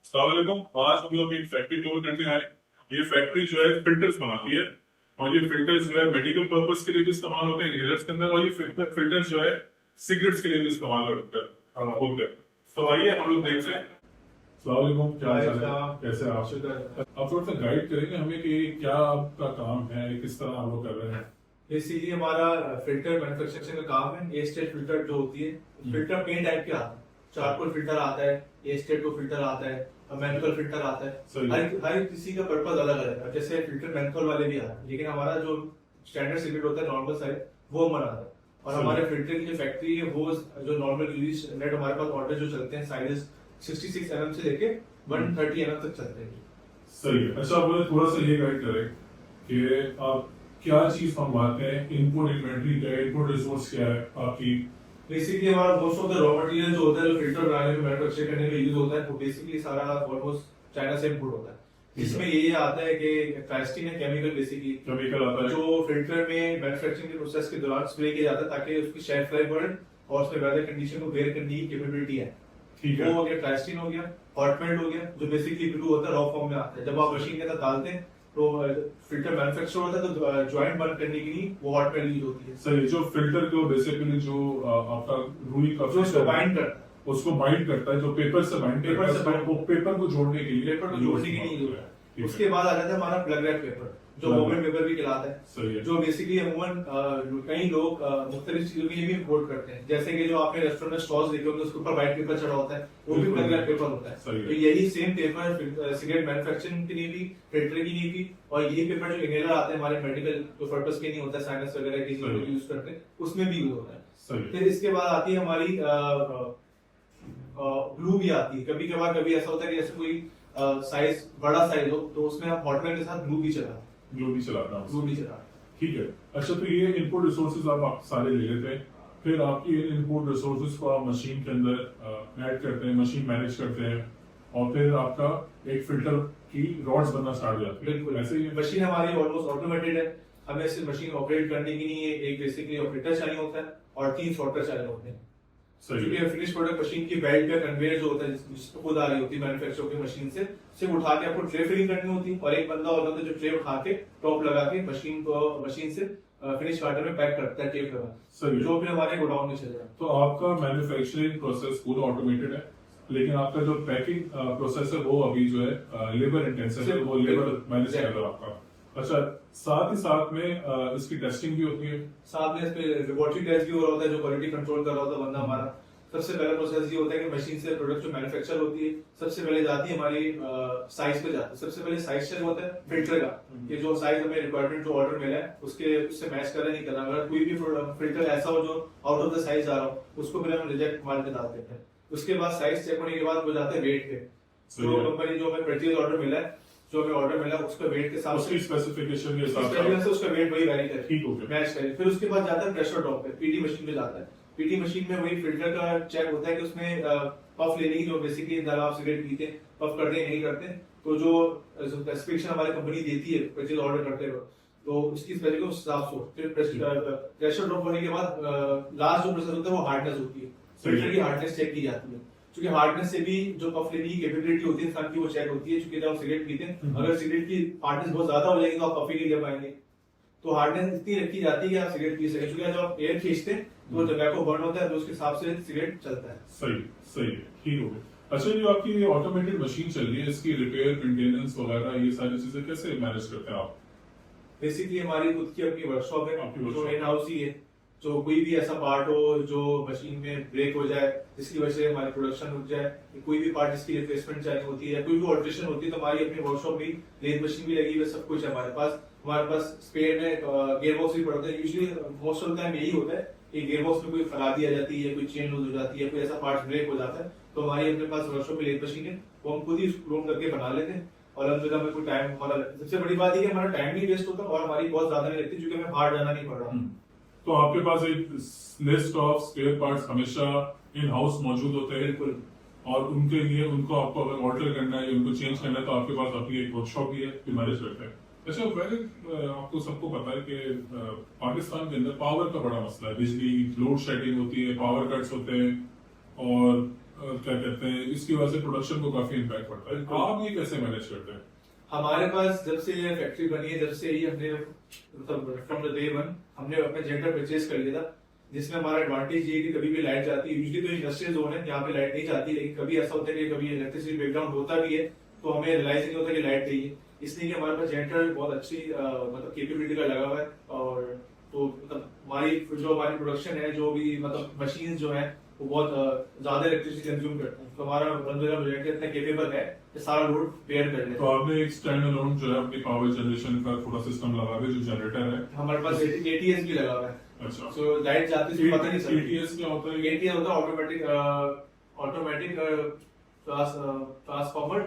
अस्सलाम वालेकुम। आज हम लोग एक फैक्ट्री टूर करने आए। ये फैक्ट्री जो है फिल्टर्स बनाती है और ये फिल्टर्स जो है मेडिकल पर्पस के लिए भी इस्तेमाल होते हैं इनहेलर्स के अंदर, और ये फिल्टर्स जो है सिगरेट्स के लिए भी इस्तेमाल होते हैं। तो आइए हम लोग देखते हैं। अस्सलाम वालेकुम, क्या हाल है, कैसे हैं आप? आप थोड़ा सा गाइड करेंगे हमें कि क्या आपका काम है, किस तरह आप लोग कर रहे हैं? बेसिकली हमारा फिल्टर मैन्युफैक्चरिंग का काम है। ए स्टेट फिल्टर जो होती है, फिल्टर कई टाइप के आते हैं। चारकोल फिल्टर आता है, ए स्टेट को फिल्टर आता है, मैनुअल फिल्टर आता है। हर किसी का पर्पज अलग अलग है। जैसे फिल्टर मैनुअल वाले भी आते हैं, लेकिन हमारा जो स्टैंडर्ड सिगरेट होता है नॉर्मल साइज वो हमारा आता है। और हमारे फिल्टर की जो फैक्ट्री है वो जो नॉर्मल यूज नेट हमारे पास ऑर्डर जो चलते हैं साइजेस 66 mm से लेके 130 mm तक चलते हैं। सही है। अच्छा, आप मुझे थोड़ा सा ये गाइड करें कि आप क्या चीज मंगवाते हैं, इनपुट इन्वेंटरी क्या है, इनपुट रिसोर्स क्या है आपकी? बेसिकली हमारा most of the raw material जो होता है जो फिल्टर बनाने में मैन्युफैक्चर करने में यूज होता है वो बेसिकली सारा ऑलमोस्ट चाइना से इंपोर्ट होता है। इसमें ये आता है कि ट्राइस्टीन है केमिकल, बेसिकली केमिकल आता है जो फिल्टर में मैन्युफैक्चरिंग के प्रोसेस के दौरान स्प्रे किया जाता है ताकि उसकी शेल्फ लाइफ बढ़े और उसमें वेदर कंडीशन को बेयर करने की कैपेबिलिटी है। ठीक है। वो हो गया ट्राइस्टीन, हो गया हॉट मेल्ट, हो गया जो बेसिकली ब्लू होता है रॉ फॉर्म में आता है। जब आप मशीन के अंदर डालते हैं तो फिल्टर मैन्युफैक्चर होता है तो जॉइंट बंद करने के लिए वो हॉट मेल्ट यूज होती है। सही, जो फिल्टर को बेसिकली जो आपका रूई का जो उसको बाइंड करता है, उसको बाइंड करता है, जो पेपर से बाइंड पेपर से bind- वो पेपर को जोड़ने के लिए पेपर को जोड़ने के लिए यूज होता है। उसके बाद आ जाता है हमारा प्लग रैप पेपर जो मोमेंट पेपर भी कहलाता है। सही है। जो बेसिकली अमूमन कई लोग मुख्तलिफ चीजों के लिए भी इम्पोर्ट करते हैं। जैसे कि जो आपने रेस्टोरेंट में स्टॉल्स देखे होंगे उसके ऊपर व्हाइट पेपर चढ़ा होता है, वो भी प्लग रैप पेपर होता है। तो यही सेम पेपर सिगरेट मैन्युफैक्चरिंग के लिए भी, फिल्टर के लिए भी, और ये पेपर जो इनहेलर आते हैं हमारे मेडिकल पर्पस के नहीं होता है, साइनस वगैरह के लिए यूज करते हैं, उसमें भी यूज होता है। फिर इसके बाद आती है हमारी ग्लू भी आती है। कभी कभार कभी ऐसा होता है कि जैसे कोई साइज बड़ा साइज हो तो उसमें हम हॉटमेल के साथ ग्लू भी चलाते हैं। ठीक है। अच्छा, तो ये इनपुट रिसोर्सेज आप सारे ले लेते हैं, फिर आपकी इनपुट रिसोर्सेज को आप मशीन के अंदर ऐड करते हैं, मशीन मैनेज करते हैं, और फिर आपका एक फिल्टर की रॉड्स बनना स्टार्ट हो जाती है। बिल्कुल ऐसे ही मशीन हमारी ऑलमोस्ट ऑटोमेटेड है। हमें सिर्फ मशीन ऑपरेट करने के लिए एक बेसिकली ऑपरेटर चाहिए होता है और 3 सॉर्टर चाहिए होते हैं। क्योंकि फिनिश प्रोडक्ट मशीन की बेल्ट का कन्वेयर जो होता है जिसको खुद आ रही होती है मैन्युफैक्चर की मशीन से, सिर्फ उठा के आपको ट्रे फिलिंग करनी होती है और एक बंदा होता है जो ट्रे उठा के टॉप लगा के मशीन से फिनिश कार्टर में पैक करता है टेप लगा, जो फिर हमारे गोडाउन में चल जाए। तो आपका मैन्युफैक्चरिंग प्रोसेस पूरा ऑटोमेटेड है, लेकिन आपका जो पैकिंग प्रोसेस है वो अभी जो है लेबर इंटेंसिव है, वो लेबर मैनेज कर रहा है आपका। अच्छा, साथ ही साथ में इसकी टेस्टिंग भी होती है, साथ में इस पे लेबोरेटरी टेस्ट भी हो रहा होता है जो क्वालिटी कंट्रोल कर रहा होता है बंदा हमारा। सबसे पहला प्रोसेस ये होता है कि मशीन से प्रोडक्ट जो मैन्युफैक्चर होती है सबसे पहले जाती है हमारी साइज पे जाती है। सबसे पहले साइज चेक होता है फिल्टर का, कि जो साइज हमें रिक्वायरमेंट जो ऑर्डर मिला है उसके उससे मैच कर रहा है नहीं कर रहा। अगर कोई भी फिल्टर ऐसा हो जो आउट ऑफ द साइज आ रहा हो उसको पहले हम रिजेक्ट मार के डाल देते हैं। उसके बाद साइज चेक होने के बाद वो जाते हैं वेट पे। जो कंपनी जो हमें परचेज ऑर्डर मिला है, जो हमें ऑर्डर मिला उसका वेट के साथ उसकी स्पेसिफिकेशन के हिसाब से उसका वेट वही वैरी करे, ठीक हो गया, मैच करे। फिर उसके बाद जाता है प्रेशर ड्रॉप पे, पीटी मशीन पे जाता है। पीटी मशीन में वही फिल्टर का चेक होता है कि उसमें पफ लेने की, जो बेसिकली जब आप सिगरेट पीते हैं पफ करते हैं नहीं करते, तो जो स्पेसिफिकेशन हमारी कंपनी देती है परचेज ऑर्डर करते हो तो उसकी स्पेसिफिकेशन उस हिसाब से। फिर प्रेशर ड्रॉप होने के बाद लास्ट जो प्रोसेस होता है वो हार्डनेस होती है। फिल्टर की हार्डनेस चेक की जाती है, क्योंकि हार्डनेस से भी जो पफ लेने की कैपेबिलिटी होती है इंसान की वो चेक होती है। क्योंकि जब आप सिगरेट पीते हैं अगर सिगरेट की हार्डनेस बहुत ज्यादा हो जाएगी तो आप पफी नहीं ले पाएंगे। तो हार्डनेस इतनी रखी जाती है कि आप सिगरेट पी सके। क्योंकि जब आप एयर खींचते हैं तो टोबैको बर्न होता है तो उसके हिसाब से सिगरेट चलता है। सही सही, ठीक हो गया। अच्छा, जो आपकी ये ऑटोमेटेड मशीन चल रही है, इसकी रिपेयर मेंटेनेंस वगैरह ये सारी चीजें कैसे मैनेज करते हैं आप? बेसिकली हमारी खुद की अपनी वर्कशॉप है जो इन हाउस ही है। जो कोई भी ऐसा पार्ट हो जो मशीन में ब्रेक हो जाए जिसकी वजह से हमारी प्रोडक्शन रुक जाए, कोई भी पार्ट जिसकी रिप्लेसमेंट चाहिए होती है या कोई भी ऑल्ट्रेशन होती है, तो हमारी अपनी वर्कशॉप भी, लेथ मशीन भी लगी हुई है, सब कुछ है हमारे पास। हमारे पास स्पेयर में गियर बॉक्स भी पड़ता है। Usually most of the time यही होता है कि गियर बॉक्स में कोई खराबी आ जाती है, कोई चेन लूज हो जाती है, कोई ऐसा पार्ट ब्रेक हो जाता है, तो हमारी अपने पास वर्कशॉप में लेथ मशीन है, वो हम खुद ही क्लोन करके बना लेते हैं। और अलहमदुलिल्लाह में कोई टाइम हमारा, सबसे बड़ी बात है कि हमारा टाइम भी वेस्ट होता है और हमारी बहुत ज्यादा नहीं लगती क्योंकि हमें बाहर जाना नहीं पड़ रहा। तो आपके पास एक लिस्ट ऑफ स्पेयर पार्ट्स हमेशा इन हाउस मौजूद होते हैं। बिल्कुल। और उनके लिए उनको आपको अगर ऑल्टर करना है या उनको चेंज करना है तो आपके पास अपनी एक वर्कशॉप भी है जो मैनेज करता है। अच्छा, वैसे आपको सबको पता है कि पाकिस्तान के अंदर पावर का बड़ा मसला है, बिजली लोड शेडिंग होती है, पावर कट्स होते हैं, और क्या कहते हैं, इसकी वजह से प्रोडक्शन को काफी इम्पैक्ट पड़ता है। बिल्कुल। आप ये कैसे मैनेज करते हैं? हमारे पास जब से ये फैक्ट्री बनी है, जब से ही हमने मतलब फ्रॉम द डे वन हमने अपना जनरेटर परचेज कर लिया था, जिसमें हमारा एडवांटेज ये है कि कभी भी लाइट जाती है, यूजुअली तो इंडस्ट्रियल जोन है यहाँ पे लाइट नहीं जाती, लेकिन कभी ऐसा होता है कि कभी इलेक्ट्रिसिटी ब्रेकडाउन होता भी है तो हमें रियलाइज नहीं होता कि लाइट गई है, इसलिए कि हमारे पास जनरेटर बहुत अच्छी मतलब कैपेबिलिटी का लगा हुआ है। और तो मतलब हमारी प्रोडक्शन है, जो भी मतलब मशीन जो है वो बहुत ज्यादा इलेक्ट्रिसिटी कंज्यूम करते हैं, तो हमारा बंदोबस्त जनरेटर इतना केपेबल है कि सारा लोड बेयर कर तो लेता है। आपने एक स्टैंड अलोन जो है अपनी पावर जनरेशन का पूरा सिस्टम लगा के, जो जनरेटर है। हमारे पास एटीएस भी लगा हुआ है, अच्छा, सो लाइट जाती है पता नहीं चलता। ATS क्या होता है? एटीएस होता है ऑटोमेटिक ट्रांसफॉर्मर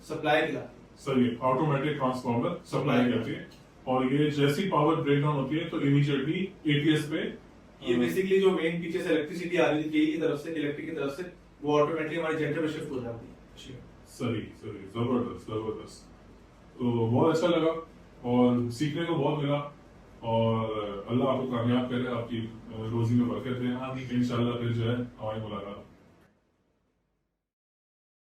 सप्लाई का। सही है, ऑटोमेटिक ट्रांसफार्मर सप्लाई करती है, और ये जैसी पावर ब्रेकडाउन होती है तो इमीडिएटली ATS पे ये बेसिकली जो मेन पीछे से इलेक्ट्रिसिटी आ रही थी केई की तरफ से, इलेक्ट्रिक की तरफ से, वो ऑटोमेटिकली हमारे जनरेटर में शिफ्ट हो जाती है। सही सही, जबरदस्त जबरदस्त। तो बहुत अच्छा लगा और सीखने को बहुत मिला, और अल्लाह आपको कामयाब करे, आपकी रोजी में बरकत है। इंशाल्लाह फिर जो है हमारी मुलाकात